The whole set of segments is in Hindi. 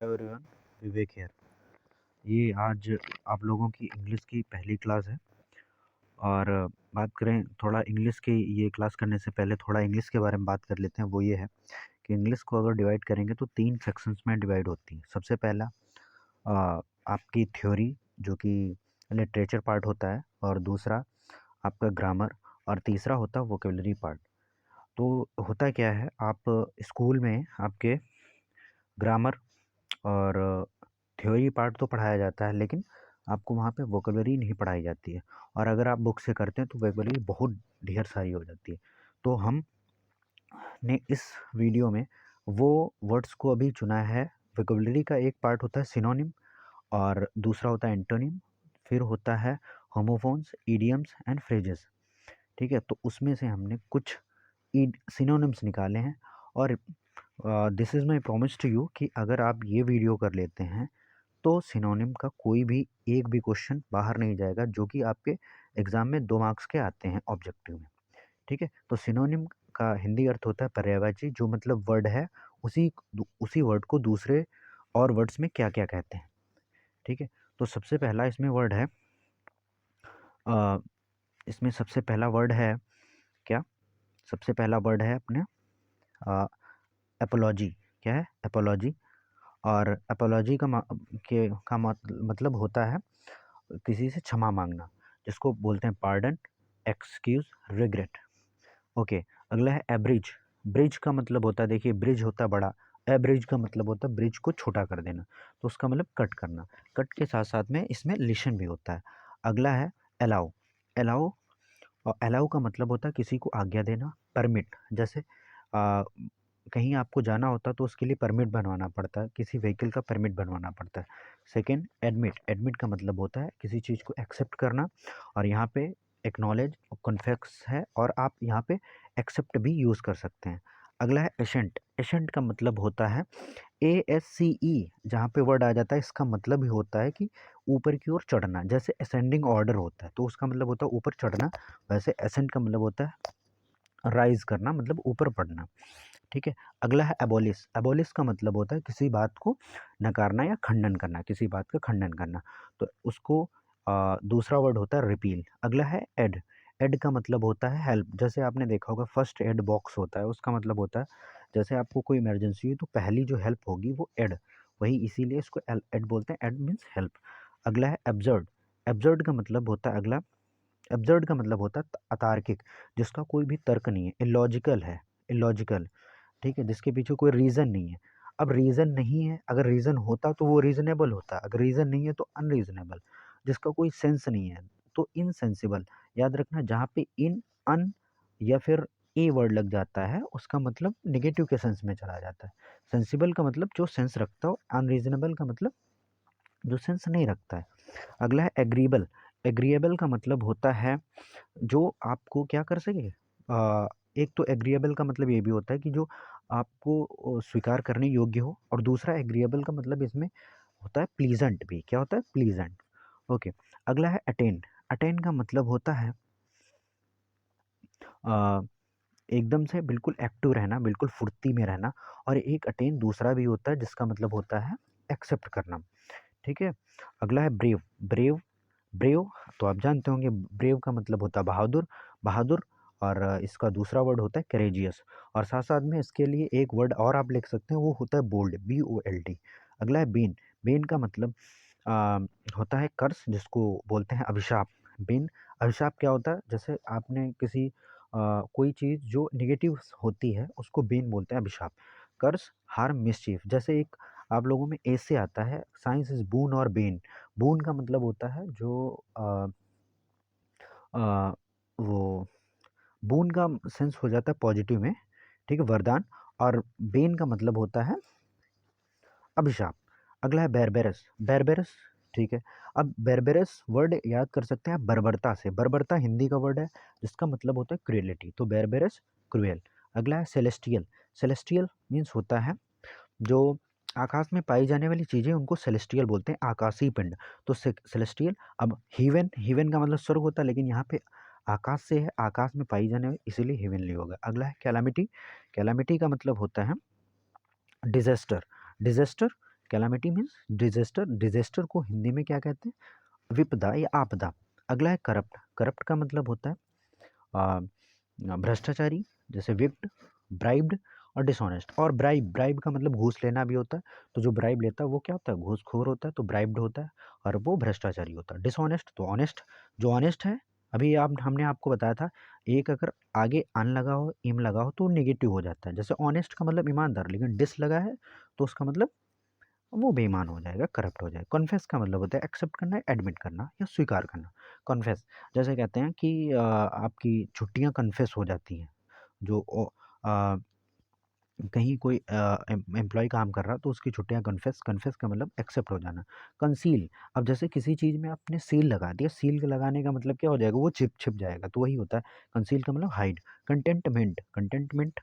Everyone, Vivek here. ये आज आप लोगों की इंग्लिश की पहली क्लास है और बात करें थोड़ा इंग्लिश की। ये क्लास करने से पहले थोड़ा इंग्लिश के बारे में बात कर लेते हैं। वो ये है कि इंग्लिश को अगर डिवाइड करेंगे तो 3 सेक्शंस में डिवाइड होती है। सबसे पहला आपकी थ्योरी, जो कि लिटरेचर पार्ट होता है, और दूसरा आपका ग्रामर, और तीसरा होता है वोकेबलरी पार्ट। तो होता क्या है, आप स्कूल में आपके ग्रामर और थ्योरी पार्ट तो पढ़ाया जाता है, लेकिन आपको वहाँ पे वोकेबलरी नहीं पढ़ाई जाती है। और अगर आप बुक से करते हैं तो वोकेबलरी बहुत ढेर सारी हो जाती है। तो हम ने इस वीडियो में वो वर्ड्स को अभी चुना है। वोकेबलरी का एक पार्ट होता है सिनोनिम, और दूसरा होता है एंटोनिम, फिर होता है होमोफोन्स, इडियम्स एंड फ्रेजेस। ठीक है, तो उसमें से हमने कुछ सिनोनिम्स निकाले हैं। और this is my promise to you कि अगर आप ये वीडियो कर लेते हैं तो सिनोनिम का कोई भी एक भी क्वेश्चन बाहर नहीं जाएगा, जो कि आपके एग्ज़ाम में 2 मार्क्स के आते हैं ऑब्जेक्टिव में। ठीक है, तो सिनोनिम का हिंदी अर्थ होता है पर्यायवाची, जो मतलब वर्ड है उसी वर्ड को दूसरे और वर्ड्स में क्या क्या कहते हैं। ठीक है, तो सबसे पहला इसमें वर्ड है, अ, इसमें सबसे पहला वर्ड है क्या? सबसे पहला वर्ड है अपने एपोलॉजी। क्या है? एपोलॉजी। और एपोलॉजी मतलब होता है किसी से क्षमा मांगना, जिसको बोलते हैं पार्डन, एक्सक्यूज, रिग्रेट। ओके, अगला है एब्रिज। ब्रिज का मतलब होता है, देखिए ब्रिज होता है बड़ा, एब्रिज का मतलब होता है ब्रिज को छोटा कर देना, तो उसका मतलब कट करना। कट के साथ साथ में इसमें लिशन भी होता है। अगला है अलाउ। अलाउ, और अलाउ का मतलब होता है किसी को आज्ञा देना। परमिट, जैसे कहीं आपको जाना होता है तो उसके लिए परमिट बनवाना पड़ता है, किसी व्हीकल का परमिट बनवाना पड़ता है। Second, admit. एडमिट का मतलब होता है किसी चीज़ को एक्सेप्ट करना, और यहाँ पे एक्नॉलेज और कन्फेस है, और आप यहाँ पे एक्सेप्ट भी यूज़ कर सकते हैं। अगला है एशेंट। एशेंट का मतलब होता है ASCE, जहाँ पे वर्ड आ जाता है इसका मतलब ही होता है कि ऊपर की ओर चढ़ना। जैसे असेंडिंग ऑर्डर होता है तो उसका मतलब होता है ऊपर चढ़ना, वैसे एसेंट का मतलब होता है राइज करना, मतलब ऊपर बढ़ना। ठीक है, अगला है एबोलिश। एबोलिश का मतलब होता है किसी बात को नकारना या खंडन करना, किसी बात का खंडन करना, तो उसको दूसरा वर्ड होता है रिपील। अगला है एड। एड का मतलब होता है हेल्प। जैसे आपने देखा होगा फर्स्ट एड बॉक्स होता है, उसका मतलब होता है जैसे आपको कोई इमरजेंसी हुई तो पहली जो हेल्प होगी वो एड, वही इसीलिए इसको एड बोलते हैं। Aid means help. अगला है एब्जर्ड। एब्जर्ड का मतलब होता है अगला, एब्सर्ड का मतलब होता है अतार्किक, जिसका कोई भी तर्क नहीं है। इलॉजिकल है, इलॉजिकल। ठीक है, जिसके पीछे कोई रीज़न नहीं है। अब रीज़न नहीं है, अगर रीज़न होता तो वो रीज़नेबल होता, अगर रीज़न नहीं है तो अनरीज़नेबल। जिसका कोई सेंस नहीं है तो इनसेंसिबल। याद रखना, जहाँ पे इन, अन या फिर ए वर्ड लग जाता है उसका मतलब नेगेटिव के सेंस में चला जाता है। सेंसिबल का मतलब जो सेंस रखता हो, अनरीज़नेबल का मतलब जो सेंस नहीं रखता है। अगला है एग्रीबल। एग्रीएबल का मतलब होता है जो आपको क्या कर सके। एक तो एग्रीएबल का मतलब ये भी होता है कि जो आपको स्वीकार करने योग्य हो, और दूसरा एग्रीएबल का मतलब इसमें होता है प्लीजेंट भी। क्या होता है? प्लीजेंट। ओके, अगला है अटेन। अटेन का मतलब होता है अ, एकदम से बिल्कुल एक्टिव रहना, बिल्कुल फुर्ती में रहना। और एक अटेन दूसरा भी होता है जिसका मतलब होता है एक्सेप्ट करना। ठीक है, अगला है ब्रेव। ब्रेव, ब्रेव तो आप जानते होंगे, ब्रेव का मतलब होता है बहादुर, बहादुर। और इसका दूसरा वर्ड होता है करेजियस। और साथ साथ में इसके लिए एक वर्ड और आप लिख सकते हैं, वो होता है बोल्ड, BOLD। अगला है बेन। बेन का मतलब आ, होता है कर्स, जिसको बोलते हैं अभिशाप। बेन, अभिशाप क्या होता है? जैसे आपने किसी कोई चीज़ जो नेगेटिव होती है उसको बेन बोलते हैं, अभिशाप। कर्स, हार्म, मिसचीफ। जैसे एक आप लोगों में ऐसे आता है, साइंस इज बून और बेन। बून का मतलब होता है जो आ, वो बून का सेंस हो जाता है पॉजिटिव में, ठीक है, वरदान। और बेन का मतलब होता है अभिशाप। अगला है बैरबेरस। बैरबेरस, ठीक है। अब बैरबेरस वर्ड याद कर सकते हैं बर्बरता से। बर्बरता हिंदी का वर्ड है जिसका मतलब होता है क्रुएलिटी, तो बैरबेरस, क्रुएल। अगला है सेलेस्टियल। सेलेस्टियल मीन्स होता है जो आकाश में पाई जाने वाली चीज़ें, उनको सेलेस्टियल बोलते हैं, आकाशीय पिंड। तो सेलेस्टियल। अब हीवन, हीवन का मतलब स्वर्ग होता है, लेकिन यहाँ पे आकाश से है, आकाश में पाई जाने वाली, इसीलिए हेवनली होगा। अगला है कैलामिटी। कैलामिटी का मतलब होता है disaster. Disaster calamity means disaster, disaster को हिंदी में क्या कहते हैं, विपदा या आपदा। अगला है करप्ट, करप्ट का मतलब होता है भ्रष्टाचारी, जैसे विप्ड, ब्राइब्ड और डिसऑनेस्ट। और ब्राइब, ब्राइब का मतलब घूस लेना भी होता है, तो जो ब्राइब लेता है वो क्या होता है, घूसखोर होता है, तो ब्राइब्ड होता है, और वो भ्रष्टाचारी होता है। डिसऑनेस्ट तो ऑनेस्ट, जो ऑनेस्ट है, अभी आप हमने आपको बताया था, एक अगर आगे अन लगा हो, इम लगा हो तो नेगेटिव हो जाता है। जैसे ऑनेस्ट का मतलब ईमानदार, लेकिन डिस लगा है तो उसका मतलब वो बेईमान हो जाएगा, करप्ट हो जाएगा। कॉन्फेस का मतलब होता है एक्सेप्ट करना, एडमिट करना या स्वीकार करना। कॉन्फेस, जैसे कहते हैं कि आपकी छुट्टियां कन्फेस हो जाती हैं, जो कहीं कोई एम्प्लॉय काम कर रहा तो उसकी छुट्टियां कन्फेस, कन्फेस का मतलब एक्सेप्ट हो जाना। कंसील, अब जैसे किसी चीज़ में आपने सील लगा दिया, सील लगाने का मतलब क्या हो जाएगा, वो छिप छिप जाएगा, तो वही होता है कंसील का मतलब हाइड। कंटेंटमेंट, कंटेंटमेंट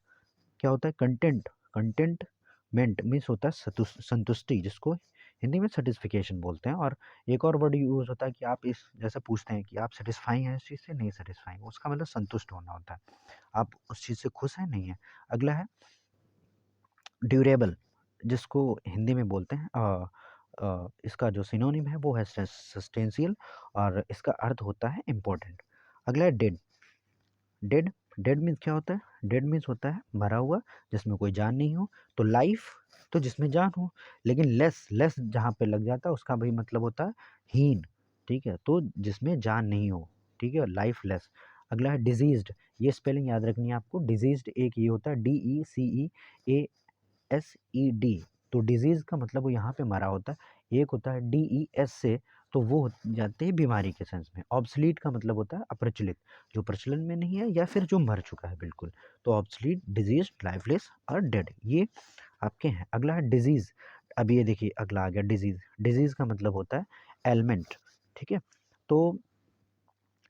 क्या होता है, कंटेंट, कंटेंटमेंट मीन्स होता है संतुष्टि, जिसको हिंदी में सेटिस्फिकेशन बोलते हैं। और एक और वर्ड यूज़ होता है कि आप इस जैसे पूछते हैं कि आप सेटिस्फाई हैं इस चीज़ से, नहीं सेटिस्फाई, उसका मतलब संतुष्ट होना होता है, आप उस चीज़ से खुश हैं, नहीं है। अगला है ड्यूरेबल, जिसको हिंदी में बोलते हैं इसका जो सिनोनिम है वो है सस्टेंशियल, और इसका अर्थ होता है इम्पोर्टेंट। अगला है डेड, डेड, डेड मीन्स क्या होता है, डेड मीन्स होता है मरा हुआ, जिसमें कोई जान नहीं हो। तो लाइफ तो जिसमें जान हो, लेकिन लेस, लेस जहाँ पे लग जाता है उसका भी मतलब होता है हीन, ठीक है, तो जिसमें जान नहीं हो, ठीक है, लाइफ लेस। अगला है डिजीज्ड, ये स्पेलिंग याद रखनी है आपको, डिजीज्ड एक ये होता है DECEASED, तो डिजीज़ का मतलब वो यहाँ पे मरा होता है। एक होता है DES से, तो वो हो जाते हैं बीमारी के सेंस में। ऑब्सलीट का मतलब होता है अप्रचलित, जो प्रचलन में नहीं है या फिर जो मर चुका है बिल्कुल। तो ऑब्सलीट, डिजीज, लाइफलेस और डेड, ये आपके हैं। अगला है डिजीज़, अब ये देखिए अगला आ गया डिजीज़, डिजीज़ का मतलब होता है एलमेंट, ठीक है। तो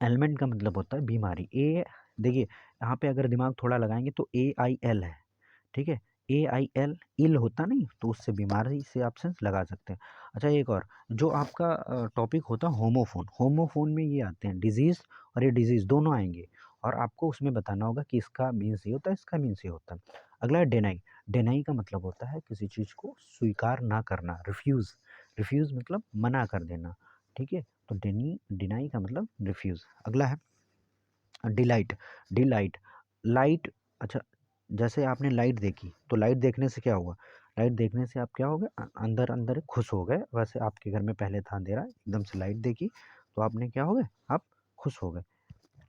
एलमेंट का मतलब होता है बीमारी। ए देखिए यहाँ पे अगर दिमाग थोड़ा लगाएंगे तो AIL है, ठीक है, AIL, इल होता नहीं, तो उससे बीमारी से आप सेंस लगा सकते हैं। अच्छा एक और जो आपका टॉपिक होता है होमोफोन, होमोफोन में ये आते हैं डिजीज़, और ये डिजीज़ दोनों आएंगे, और आपको उसमें बताना होगा कि इसका मीन्स ये होता है, इसका मीन्स ये होता है। अगला है डिनाई, डिनाई का मतलब होता है किसी चीज़ को स्वीकार ना करना, रिफ्यूज़, रिफ्यूज़ मतलब मना कर देना, ठीक है, तो डिनाई का मतलब रिफ्यूज़। अगला है डिलाइट, डिलाइट, लाइट, अच्छा जैसे आपने लाइट देखी, तो लाइट देखने से क्या हुआ, लाइट देखने से आप क्या हो गए, अंदर अंदर खुश हो गए। वैसे आपके घर में पहले था अंधेरा, एकदम से लाइट देखी तो आपने क्या हो गए, आप खुश हो गए,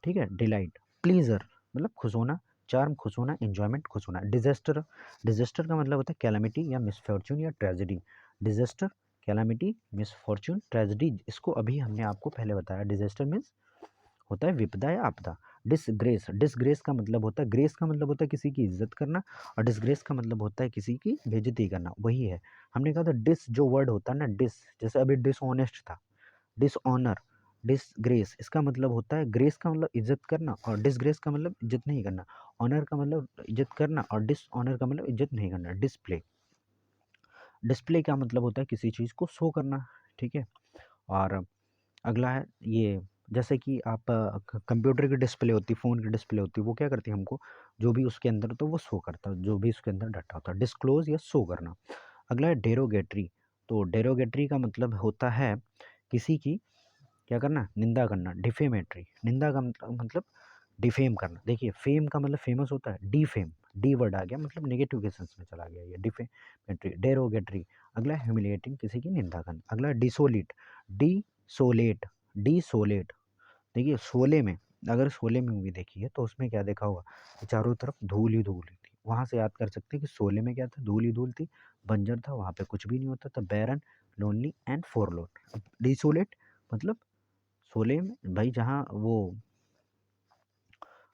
ठीक है। डिलाइट, प्लीजर मतलब खुश होना, चार्म खुश होना, एंजॉयमेंट खुश होना। डिजास्टर, डिजास्टर का मतलब होता है कैलामिटी या मिसफॉर्चून या tragedy. Disaster, calamity, misfortune, tragedy, इसको अभी हमने आपको पहले बताया। डिजास्टर मीन्स होता है विपदा या आपदा। डिसग्रेस, डिसग्रेस का मतलब होता है, ग्रेस का मतलब होता है किसी की इज्जत करना, और डिसग्रेस का मतलब होता है किसी की बेइज्जती करना, वही है। हमने कहा था डिस जो वर्ड होता है ना, डिस, जैसे अभी डिसऑनेस्ट था, डिसऑनर, डिसग्रेस, इसका मतलब होता है, ग्रेस का मतलब इज्जत करना, और डिसग्रेस का मतलब इज्जत नहीं करना, ऑनर का मतलब इज्जत करना, और डिसऑनर का मतलब इज्जत नहीं करना। डिस्प्ले, डिस्प्ले का मतलब होता है किसी चीज़ को शो करना, ठीक है। और अगला है ये, जैसे कि आप कंप्यूटर की डिस्प्ले होती है, फ़ोन की डिस्प्ले होती है, वो क्या करती है हमको, जो भी उसके अंदर होता है वो शो करता है, जो भी उसके अंदर डाटा होता है। डिस्क्लोज या शो करना। अगला है डेरोगेटरी, तो डेरोगेटरी का मतलब होता है किसी की क्या करना, निंदा करना। डिफेमेटरी, निंदा का मतलब डिफेम करना। देखिए फेम का मतलब फेमस होता है, डीफेम, डी वर्ड आ गया मतलब नेगेटिव के सेंस में चला गया ये, डिफेमेटरी, डेरोगेटरी। अगला है ह्यूमिलिएटिंग, किसी की निंदा करना। अगला है डिसोलिट, डिसोलेट, डिसोलेट, देखिए शोले में, अगर शोले में मूवी देखी है तो उसमें क्या देखा होगा कि चारों तरफ धूल ही धूल थी, वहाँ से याद कर सकते हैं कि शोले में क्या था, धूल ही धूल थी, बंजर था, वहाँ पे कुछ भी नहीं होता था, बैरन, लोनली एंड फोरलोन। डिसोलेट मतलब शोले में भाई जहाँ वो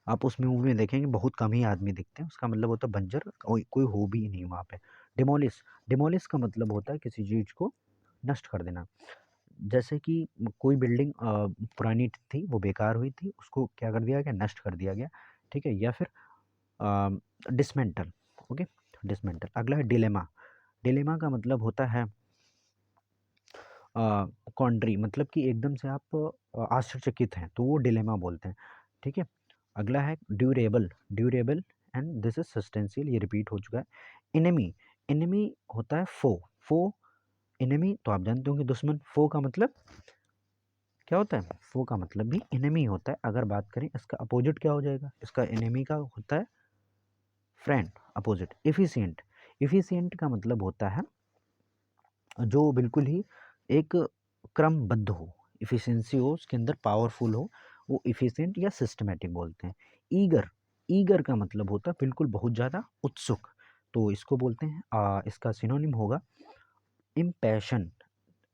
आप उस मूवी में देखेंगे बहुत कम ही आदमी दिखते हैं, उसका मतलब होता है बंजर, कोई कोई हो भी नहीं वहाँ पे। डिमोलिश, डिमोलिश का मतलब होता है किसी चीज़ को नष्ट कर देना। जैसे कि कोई बिल्डिंग पुरानी थी, वो बेकार हुई थी, उसको क्या कर दिया गया, नष्ट कर दिया गया, ठीक है। या फिर डिसमेंटल, ओके, डिसमेंटल। अगला है डिलेमा, डिलेमा का मतलब होता है कॉन्ट्री, मतलब कि एकदम से आप आश्चर्यचकित हैं, तो वो डिलेमा बोलते हैं, ठीक है। अगला है durable, durable and this is substantial, ये रिपीट हो चुका है। एनिमी, एनिमी होता है फो, फो एनिमी तो आप जानते होंगे दुश्मन, फो का मतलब क्या होता है, फो का मतलब भी एनिमी होता है। अगर बात करें इसका अपोजिट क्या हो जाएगा, इसका एनिमी का होता है फ्रेंड, अपोजिट। एफिशिएंट, एफिशिएंट का मतलब होता है जो बिल्कुल ही एक क्रमबद्ध हो, इफिशिएंसी हो उसके अंदर, पावरफुल हो, वो इफिशिएंट या सिस्टमेटिक बोलते हैं। ईगर, ईगर का मतलब होता है बिल्कुल बहुत ज़्यादा उत्सुक, तो इसको बोलते हैं इसका सिनोनिम होगा इम्पैशन,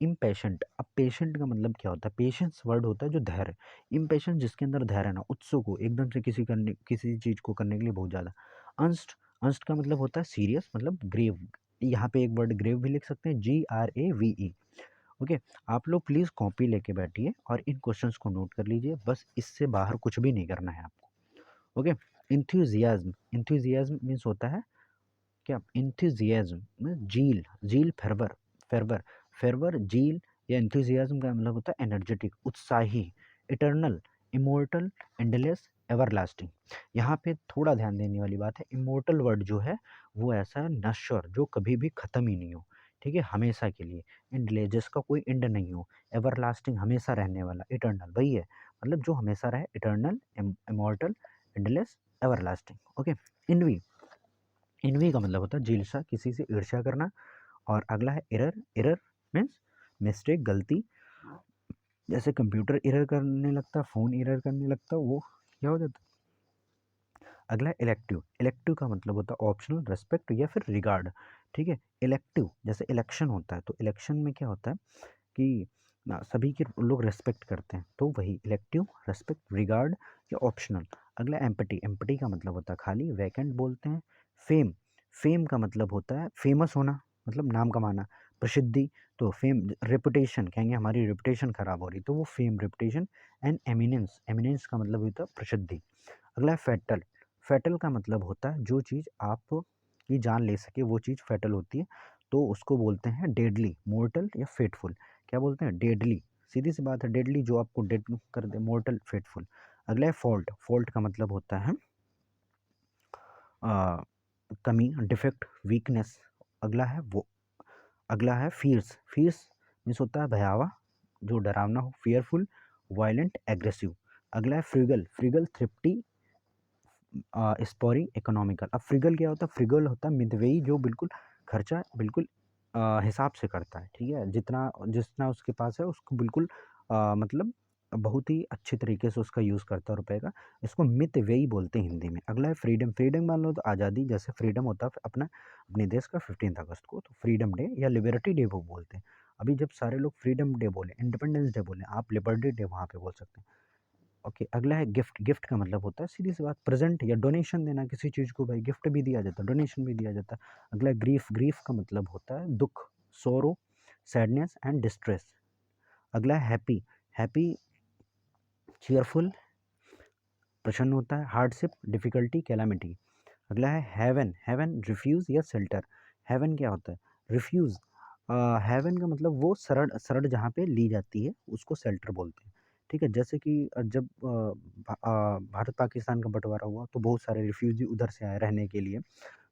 इम्पेशेंट। अब पेशेंट का मतलब क्या होता है, पेशेंस वर्ड होता है जो धैर्य, इम्पेशेंट जिसके अंदर धैर्य ना, उत्सुक हो एकदम से किसी चीज़ को करने के लिए बहुत ज़्यादा। अंस्ट, अंस्ट का मतलब होता है सीरियस, मतलब ग्रेव, यहाँ पे एक वर्ड ग्रेव भी लिख सकते हैं, GRAVE। ओके, आप लोग प्लीज़ कॉपी लेके बैठिए और इन क्वेश्चंस को नोट कर लीजिए, बस इससे बाहर कुछ भी नहीं करना है आपको। ओके, इंथ्यूजियाज्म, इंथ्यूजियाज्म मीन्स होता है क्या, इंथुजियाज्म, जील, जील फर्वर, फर्वर, फर्वर जील या इंथुजियाज्म का मतलब होता है एनर्जेटिक, उत्साही, इटर्नल, इमोर्टल, एंडलेस, एवरलास्टिंग। यहाँ पे थोड़ा ध्यान देने वाली बात है, इमोर्टल वर्ड जो है वो ऐसा है नश्वर, जो कभी भी ख़त्म ही नहीं हो, ठीक है, हमेशा के लिए। एंडलेस जिसका कोई एंड नहीं हो, एवरलास्टिंग हमेशा रहने वाला, इटर्नल वही है, मतलब जो हमेशा रहे, eternal, immortal, endless, everlasting. Okay, env, env का मतलब होता है जिल्सा, किसी से ईर्ष्या करना। और अगला है एरर, एरर मीन्स मिस्टेक, गलती, जैसे कंप्यूटर एरर करने लगता, फ़ोन एरर करने लगता, वो क्या हो जाता। अगला है इलेक्टिव, इलेक्टिव का मतलब होता है ऑप्शनल, रेस्पेक्ट या फिर रिगार्ड, ठीक है। इलेक्टिव जैसे इलेक्शन होता है, तो इलेक्शन में क्या होता है कि सभी के लोग रेस्पेक्ट करते हैं, तो वही इलेक्टिव, रेस्पेक्ट, रिगार्ड या ऑप्शनल। अगला एम्पटी, एम्पटी का मतलब होता है खाली, वैकेंट बोलते हैं। फेम, फेम का मतलब होता है फेमस होना, मतलब नाम कमाना। प्रसिद्धि, तो फेम, रेपुटेशन कहेंगे हमारी रेपुटेशन खराब हो रही, तो वो fame, reputation. And eminence, eminence का मतलब होता है प्रसिद्धि। अगला है फैटल, फैटल का मतलब होता है जो चीज़ आप की जान ले सके वो चीज़ फैटल होती है, तो उसको बोलते हैं डेडली, मोर्टल या फेटफुल। क्या बोलते हैं, डेडली, सीधी सी बात है, डेडली जो आपको डेड कर दे, मोर्टल, फेटफुल। अगला है फॉल्ट, फॉल्ट का मतलब होता है आ, कमी, डिफेक्ट, वीकनेस। अगला है वो, अगला है फियर्स, फियर्स मीन्स होता है भयावह, जो डरावना हो, फियरफुल, वायलेंट, एग्रेसिव। अगला है फ्रिगल, फ्रिगल थ्रिफ्टी, स्पोरी, इकोनॉमिकल। अब फ्रिगल क्या होता है, फ्रिगल होता है मितव्ययी, जो बिल्कुल खर्चा बिल्कुल हिसाब से करता है, ठीक है, जितना जितना उसके पास है उसको बिल्कुल मतलब बहुत ही अच्छे तरीके से उसका यूज़ करता है रुपए का, इसको मितव्ययी बोलते हैं हिंदी में। अगला है फ्रीडम, फ्रीडम मान लो तो आज़ादी, जैसे फ्रीडम होता है अपना अपने देश का 15 अगस्त को, तो फ्रीडम डे या लिबर्टी डे वो बोलते हैं। अभी जब सारे लोग फ्रीडम डे बोले, इंडिपेंडेंस डे बोले, आप लिबर्टी डे वहाँ पे बोल सकते हैं। ओके, अगला है गिफ्ट, गिफ्ट का मतलब होता है सीधी सी बात प्रेजेंट या डोनेशन देना किसी चीज़ को, भाई गिफ्ट भी दिया जाता है, डोनेशन भी दिया जाता है। अगला है ग्रीफ, ग्रीफ का मतलब होता है दुख, सोरो, सैडनेस एंड डिस्ट्रेस। अगला है हैप्पी, हैप्पी चीयरफुल, प्रसन्न होता है, हार्डशिप, डिफिकल्टी, कैलामिटी। अगला है हेवन, हेवन रिफ्यूज़ या शेल्टर। हेवन क्या होता है, रिफ्यूज़, हेवन का मतलब वो शरण, शरण जहाँ पे ली जाती है उसको शेल्टर बोलते हैं, ठीक है। जैसे कि जब भारत पाकिस्तान का बंटवारा हुआ तो बहुत सारे रिफ्यूजी उधर से आए रहने के लिए,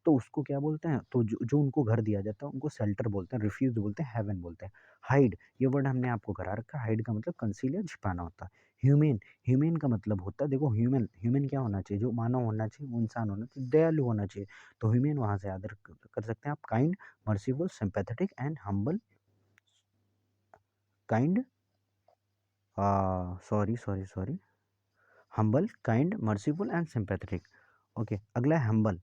तो उसको क्या बोलते हैं, तो जो जो उनको घर दिया जाता है उनको शेल्टर बोलते हैं, रिफ्यूज बोलते हैं, हेवन बोलते हैं। हाइड, ये वर्ड हमने आपको करा रखा है, हाइड का मतलब कंसील या छिपाना होता है। ह्यूमेन, ह्यूमेन का मतलब होता है, देखो ह्यूमन, ह्यूमन क्या होना चाहिए, जो मानव होना चाहिए, वो इंसान होना चाहिए, दयालु होना चाहिए, तो ह्यूमेन वहाँ से याद कर सकते हैं आप। Kind, merciful, sympathetic and humble, kind, sorry sorry sorry, humble, kind, merciful and sympathetic. Okay, अगला है हम्बल,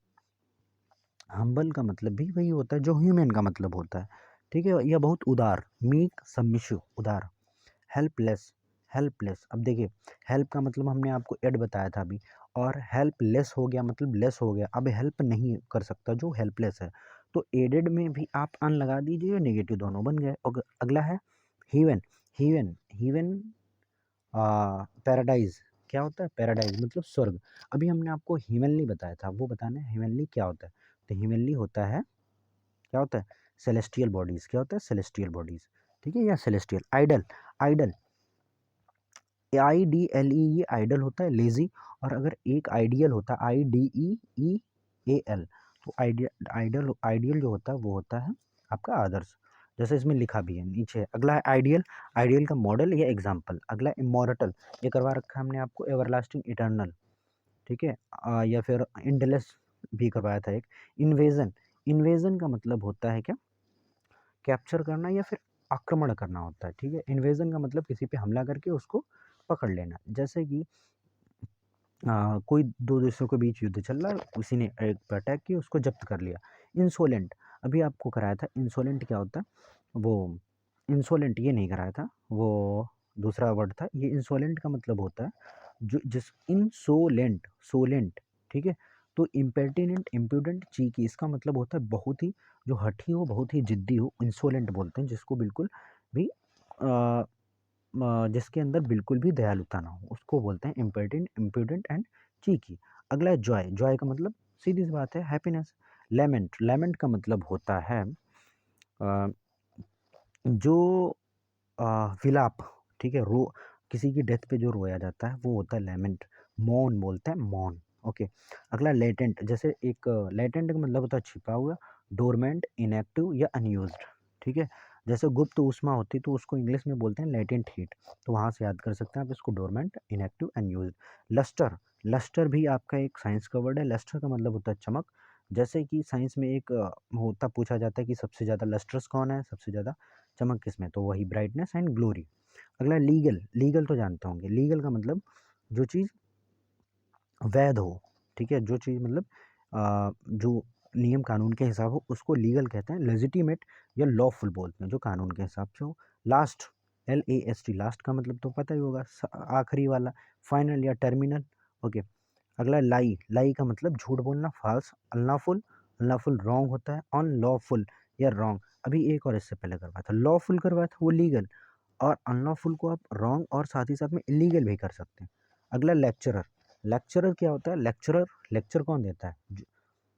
हम्बल का मतलब भी वही होता है जो ह्यूमन का मतलब होता है, ठीक है, यह बहुत उदार, मीक, सबमिसिव, उदार। हेल्पलेस, हेल्पलेस, अब देखिए हेल्प का मतलब हमने आपको एड बताया था अभी, और हेल्पलेस हो गया मतलब लेस हो गया, अब हेल्प नहीं कर सकता जो हेल्पलेस है, तो एडेड में भी आप अन लगा दीजिए, नेगेटिव दोनों बन गए। और अगला है हीवन, हीवन, हीवन पैराडाइज, क्या होता है, पैराडाइज मतलब स्वर्ग। अभी हमने आपको हिमनली बताया था, वो बताना है हिमनली क्या होता है, तो हिमनली होता है, क्या होता है, सेलेस्टियल बॉडीज, क्या होता है, सेलेस्टियल बॉडीज, ठीक है, या सेलेस्टियल। आइडल, आइडल, IDLE, ये आइडल होता है लेजी, और अगर एक आइडियल होता है IDEEAL, तो आइडियल, आइडियल जो होता है वो होता है आपका आदर्श। जैसे इसमें लिखा भी है नीचे। अगला है आइडियल, आइडियल का मॉडल या एग्जाम्पल। अगला इमॉर्टल, ये करवा रखा है हमने आपको, एवरलास्टिंग इटर्नल, ठीक है। या फिर इंडलेस भी करवाया था एक। इन्वेजन, इन्वेजन का मतलब होता है क्या, कैप्चर करना या फिर आक्रमण करना होता है, ठीक है। इन्वेजन का मतलब किसी पे हमला करके उसको पकड़ लेना। जैसे कि कोई दो देशों के बीच युद्ध चल रहा है, उसी ने एक पे अटैक किया, उसको जब्त कर लिया। इंसोलेंट, अभी आपको कराया था इंसोलेंट क्या होता है, वो इंसोलेंट ये नहीं कराया था, वो दूसरा वर्ड था। ये इंसोलेंट का मतलब होता है जो जिस इंसोलेंट, सोलेंट, ठीक है। तो इम्पेटिनेंट, इम्प्यूडेंट, चीकी, इसका मतलब होता है बहुत ही जो हठी हो, बहुत ही जिद्दी हो, इंसोलेंट बोलते हैं जिसको बिल्कुल भी जिसके अंदर बिल्कुल भी दयालुता ना हो, उसको बोलते हैं इम्पेटेंट, इम्प्यूडेंट एंड चीकी। अगला है जॉय, जॉय का मतलब सीधी सी बात है हैप्पीनेस। लेमेंट, लेमेंट का मतलब होता है अ, जो विलाप, ठीक है, रो, किसी की डेथ पे जो रोया जाता है वो होता है लेमेंट। मौन बोलते हैं, मौन। ओके। अगला लेटेंट, जैसे एक लेटेंट का मतलब होता है छिपा हुआ, डोरमेंट, इनएक्टिव या अनयूज्ड, ठीक है। जैसे गुप्त ऊष्मा होती है तो उसको इंग्लिश में बोलते हैं लेटेंट हीट, तो वहाँ से याद कर सकते हैं आप इसको, dormant, inactive, unused. Lustre, lustre भी आपका एक साइंस का वर्ड है। लस्टर का मतलब होता है चमक। जैसे कि साइंस में एक होता, पूछा जाता है कि सबसे ज़्यादा लस्टर्स कौन है, सबसे ज़्यादा चमक किसमें, तो वही ब्राइटनेस एंड ग्लोरी। अगला लीगल, लीगल तो जानते होंगे, लीगल का मतलब जो चीज़ वैध हो, ठीक है, जो चीज़ मतलब जो नियम कानून के हिसाब हो उसको लीगल कहते हैं। लेजिटिमेट या लॉफुल बोलते हैं जो कानून के हिसाब से हो। लास्ट, LAST, लास्ट का मतलब तो पता ही होगा, आखिरी वाला, फाइनल या टर्मिनल। ओके। अगला लाई, लाई का मतलब झूठ बोलना, फाल्स। अनलॉफुल, अनलॉफुल रॉन्ग होता है। अनलॉफुल या रॉन्ग, अभी एक और इससे पहले करवाया था, लॉफुल करवाया था वो लीगल, और अनलॉफुल को आप रॉन्ग और साथ ही साथ में इलीगल भी कर सकते हैं। अगला लेक्चरर, लेक्चरर क्या होता है, लेक्चरर, लेक्चर कौन देता है,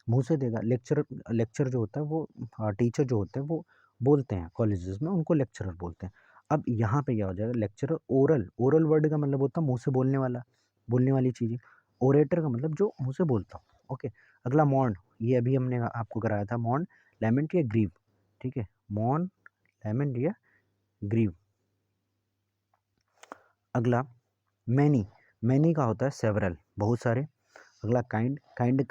मुंह से देगा। लेक्चर, लेक्चर जो होता है वो टीचर जो होते हैं वो बोलते हैं कॉलेजेस में, उनको लेक्चरर बोलते हैं। अब यहाँ पे क्या हो जाएगा, लेक्चरर। ओरल, ओरल वर्ड का मतलब होता है मुंह से बोलने वाला, बोलने वाली चीज़ें। ओरेटर का मतलब जो मुंह से बोलता हूँ। ओके। अगला मॉर्न, ये अभी हमने आपको कराया था, मॉर्न, लेमेंट या ग्रीव, ठीक है, मॉर्न, लेमेंट या ग्रीव। अगला मैनी, मैनी का होता है सेवरल, बहुत सारे। अगला काइंड, काइंड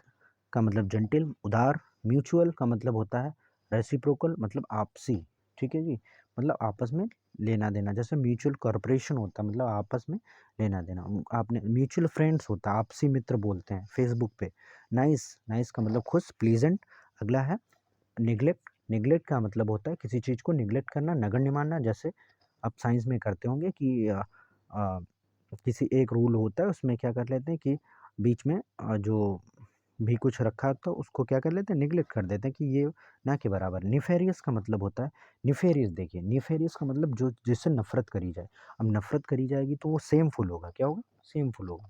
का मतलब जेंटिल, उदार। म्यूचुअल का मतलब होता है रेसिप्रोकल, मतलब आपसी, ठीक है जी, मतलब आपस में लेना देना। जैसे म्यूचुअल कॉर्पोरेशन होता है मतलब आपस में लेना देना। आपने म्यूचुअल फ्रेंड्स होता है, आपसी मित्र बोलते हैं फेसबुक पे। नाइस, नाइस का मतलब खुश, प्लीजेंट। अगला है निगलेक्ट, निगलेक्ट का मतलब होता है किसी चीज़ को निगलेक्ट करना, नगण्य मानना। जैसे आप साइंस में करते होंगे कि अ, किसी एक रूल होता है उसमें क्या कर लेते हैं कि बीच में जो भी कुछ रखा तो उसको क्या कर लेते हैं, निगलेक्ट कर देते हैं कि ये ना के बराबर। निफेरियस का मतलब होता है, निफेरियस देखिए, निफेरियस का मतलब जो जिससे नफरत करी जाए। अब नफरत करी जाएगी तो वो सेमफुल होगा, क्या होगा, सेमफुल होगा।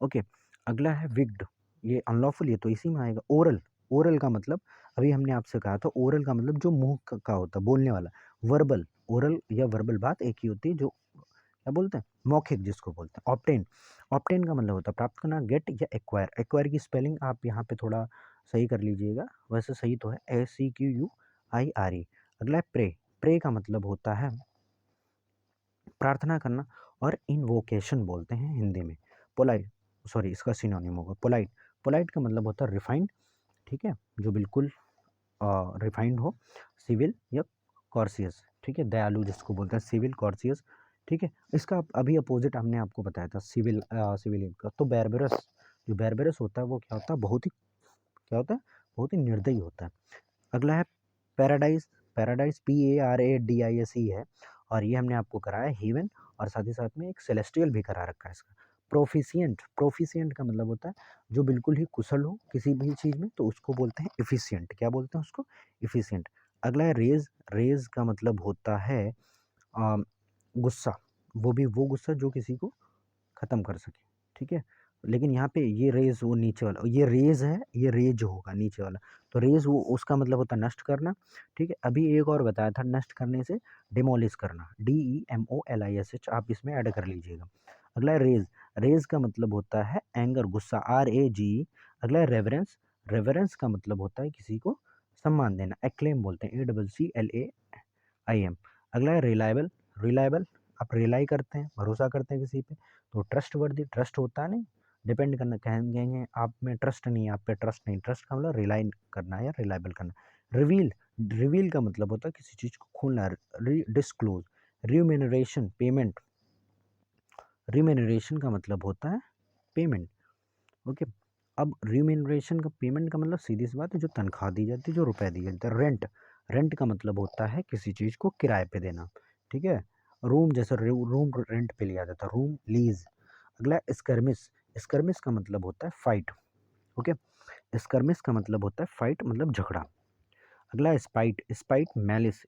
ओके। अगला है विक्ड, ये अनलॉफुल, ये तो इसी में आएगा। ओरल, ओरल का मतलब अभी हमने आपसे कहा था, ओरल का मतलब जो मुंह का होता है, बोलने वाला। वर्बल, ओरल या वर्बल बात एक ही होती है, जो क्या बोलते हैं, मौखिक जिसको बोलते हैं। ऑप्टेन, ऑप्टेन का मतलब होता है प्राप्त करना। गेट या एक्वायर, एक्वायर की स्पेलिंग आप यहाँ पे थोड़ा सही कर लीजिएगा, वैसे सही तो है, ACQUIRE। अगला है प्रे, प्रे का मतलब होता है प्रार्थना करना, और इनवोकेशन बोलते हैं हिंदी में। पोलाइट, सॉरी इसका सिनोनिम होगा पोलाइट, पोलाइट का मतलब होता है रिफाइंड, ठीक है, जो बिल्कुल रिफाइंड हो। सिविल या कॉर्सियस, ठीक है, दयालु जिसको बोलते हैं, सिविल, कॉर्सियस, ठीक है। इसका अभी अपोजिट हमने आपको बताया था, सिविलियन का। तो बैरबरस, जो बैरबरस होता है वो क्या होता है, बहुत ही क्या होता है, बहुत ही निर्दयी होता है। अगला है पैराडाइज, पैराडाइज PARADISE है, और ये हमने आपको कराया है हेवन, और साथ ही साथ में एक सेलेस्टियल भी करा रखा है इसका। प्रोफिशिएंट, प्रोफिशिएंट का मतलब होता है जो बिल्कुल ही कुशल हो किसी भी चीज़ में, तो उसको बोलते हैं इफिशिएंट, क्या बोलते हैं उसको, इफिशिएंट। अगला है रेज, रेज का मतलब होता है गुस्सा, वो भी वो गुस्सा जो किसी को ख़त्म कर सके, ठीक है। लेकिन यहाँ पे ये रेज़ वो नीचे वाला, ये रेज़ है, ये रेज होगा नीचे वाला। तो रेज़ वो उसका मतलब होता है नष्ट करना, ठीक है। अभी एक और बताया था नष्ट करने से, डिमोलिश करना, DEMOLISH, आप इसमें ऐड कर लीजिएगा। अगला है रेज़, रेज़ का मतलब होता है एंगर, गुस्सा, RAGE। अगला है रेवरेंस, रेवरेंस का मतलब होता है किसी को सम्मान देना, एक्लेम बोलते हैं, ACCLAIM। अगला है रिलायबल, रिलायबल आप रिलाई करते हैं, भरोसा करते हैं किसी पे, तो ट्रस्ट वर्दी, ट्रस्ट होता है नहीं, डिपेंड करना, कहेंगे आप में ट्रस्ट नहीं है, आप पे ट्रस्ट नहीं, ट्रस्ट का मतलब रिलाई करना या रिलायबल करना। रिवील, रिवील का मतलब होता है किसी चीज़ को खोलना, डिस्क्लोज। रिम्यूनरेशन, पेमेंट, रिम्यूनरेशन का मतलब होता है पेमेंट, ओके। अब रिम्यूनरेशन का, पेमेंट का मतलब सीधी सी बात है जो तनख्वाह दी जाती है, जो रुपए दिए जाते हैं। रेंट, रेंट का मतलब होता है किसी चीज़ को किराए पे देना, ठीक है। रूम, जैसे रूम रेंट पे लिया जाता है, रूम लीज। अगला स्कर्मिस, स्कर्मिस का मतलब होता है फाइट, ओके। स्कर्मिस का मतलब होता है फाइट, मतलब झगड़ा। अगला है स्पाइट, स्पाइट मैलिस,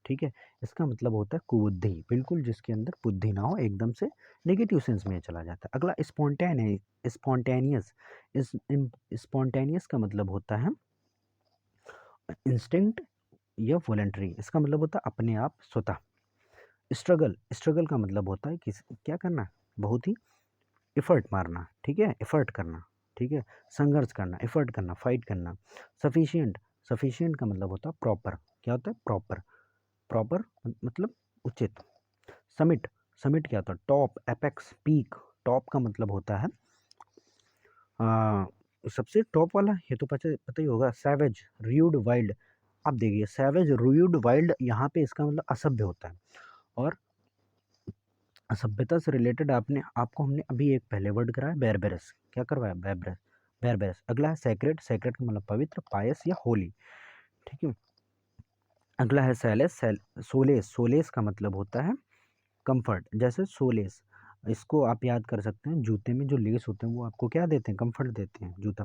ठीक है, इसका मतलब होता है कुबुद्धि, बिल्कुल जिसके अंदर बुद्धि ना हो, एकदम से नेगेटिव सेंस में चला जाता है। अगला स्पॉन्टेनियस, इस स्पॉन्टेनियस का मतलब होता है इंस्टिंक्ट या वॉलेंट्री, इसका मतलब होता है अपने आप, स्वतः। स्ट्रगल, स्ट्रगल का मतलब होता है किस क्या करना, बहुत ही एफर्ट मारना, ठीक है, एफर्ट करना, ठीक है, संघर्ष करना, एफर्ट करना, फाइट करना। सफिशिएंट, सफिशिएंट का मतलब होता है प्रॉपर, क्या होता है प्रॉपर, प्रॉपर मतलब उचित। समिट, समिट क्या होता है टॉप, एपेक्स, पीक। टॉप का मतलब होता है आ, सबसे टॉप वाला, ये तो पता पता ही होगा, सैवेज, रूड, वाइल्ड। आप देखिए सैवेज, रूड, वाइल्ड, यहाँ पे इसका मतलब असभ्य होता है, और असभ्यता से रिलेटेड आपको हमने अभी एक पहले वर्ड कराया बैरबेरस, क्या करवाया बैरबेरस, बैरबेरस। अगला है सैक्रेड, सैक्रेड का मतलब पवित्र, पायस या होली, ठीक है। अगला है सैलेस, सोलेस, सोलेस का मतलब होता है कंफर्ट, जैसे सोलेस, इसको आप याद कर सकते हैं, जूते में जो लेस होते हैं वो आपको क्या देते हैं, कंफर्ट देते हैं जूता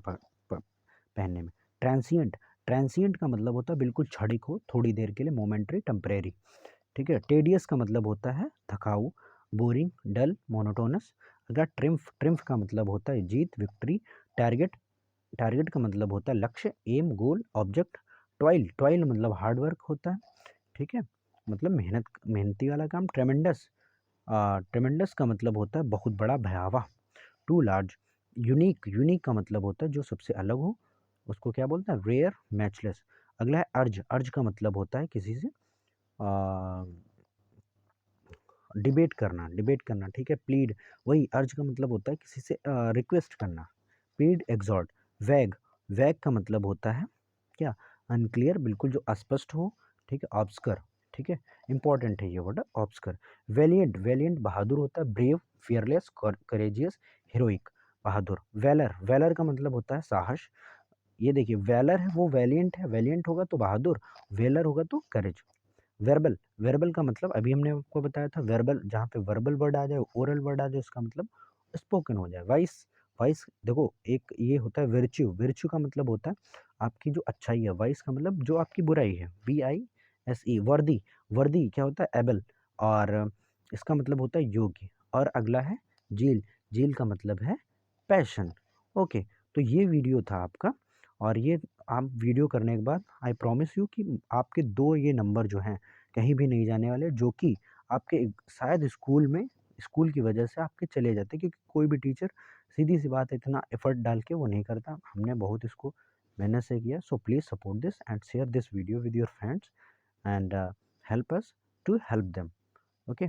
पहनने में। ट्रांसिएंट, ट्रांसिएंट का मतलब होता है बिल्कुल क्षणिक हो, थोड़ी देर के लिए, मोमेंट्री, टेम्परेरी, ठीक है। टेडियस का मतलब होता है थकाऊ, बोरिंग, डल, मोनोटोनस। अगर ट्रिम्फ, ट्रिम्फ का मतलब होता है जीत, विक्ट्री। टारगेट, टारगेट का मतलब होता है लक्ष्य, एम, गोल, ऑब्जेक्ट। टॉयल, टॉयल मतलब हार्ड वर्क होता है, ठीक है, मतलब मेहनत, मेहनती वाला काम। ट्रेमेंडस, ट्रेमेंडस का मतलब होता है बहुत बड़ा, भयावह। To large. यूनिक, यूनिक का मतलब होता है जो सबसे अलग हो, उसको क्या बोलते हैं, रेयर, मैचलेस। अगला है अर्ज, अर्ज का मतलब होता है किसी से डिबेट करना, डिबेट करना, ठीक है। प्लीड, वही अर्ज का मतलब होता है किसी से रिक्वेस्ट करना। Plead, exert. वैग, वैग का मतलब होता है क्या, अनक्लियर, बिल्कुल जो अस्पष्ट हो, ठीक है। ऑब्सकर, ठीक है, इंपॉर्टेंट है ये वर्ड ऑब्सकर। वेलिएंट, वेलिएंट बहादुर होता है। ब्रेव, फियरलेस, करेजियस, हीरोइक, बहादुर। वैलर, वैलर का मतलब होता है साहस। ये देखिए वैलर है वो वैलिएंट है, वैलिएंट होगा तो बहादुर, वेलर होगा तो करेज। वर्बल, वर्बल का मतलब अभी हमने आपको बताया था, वर्बल जहाँ पे वर्बल वर्ड आ जाए, ओरल वर्ड आ जाए, उसका मतलब स्पोकन हो जाए। वाइस, वाइस देखो एक ये होता है विर्च्यू, विर्च्यू का मतलब होता है आपकी जो अच्छाई है, वाइस का मतलब जो आपकी बुराई है, VISE। वर्दी, वर्दी क्या होता है एबल, और इसका मतलब होता है योग्य। और अगला है झील, झील का मतलब है पैशन, ओके। तो ये वीडियो था आपका, और ये आप वीडियो करने के बाद आई प्रॉमिस यू कि आपके 2 ये नंबर जो हैं कहीं भी नहीं जाने वाले, जो कि आपके शायद स्कूल में, स्कूल की वजह से आपके चले जाते, क्योंकि कोई भी टीचर सीधी सी बात है इतना एफर्ट डाल के वो नहीं करता, हमने बहुत इसको मेहनत से किया। So please support this and share this video with your friends and help us to help them, okay.